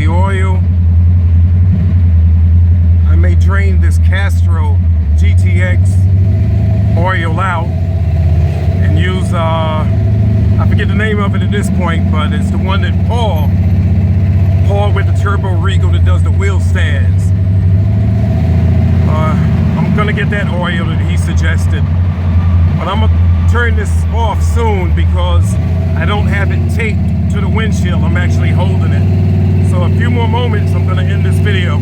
the oil. I may drain this Castrol GTX oil out and use, I forget the name of it at this point, but it's the one that Paul with the turbo Regal that does the wheel stands. I'm gonna get that oil that he suggested, but I'm gonna turn this off soon because I don't have it taped to the windshield. I'm actually holding it. So a few more moments, I'm gonna end this video.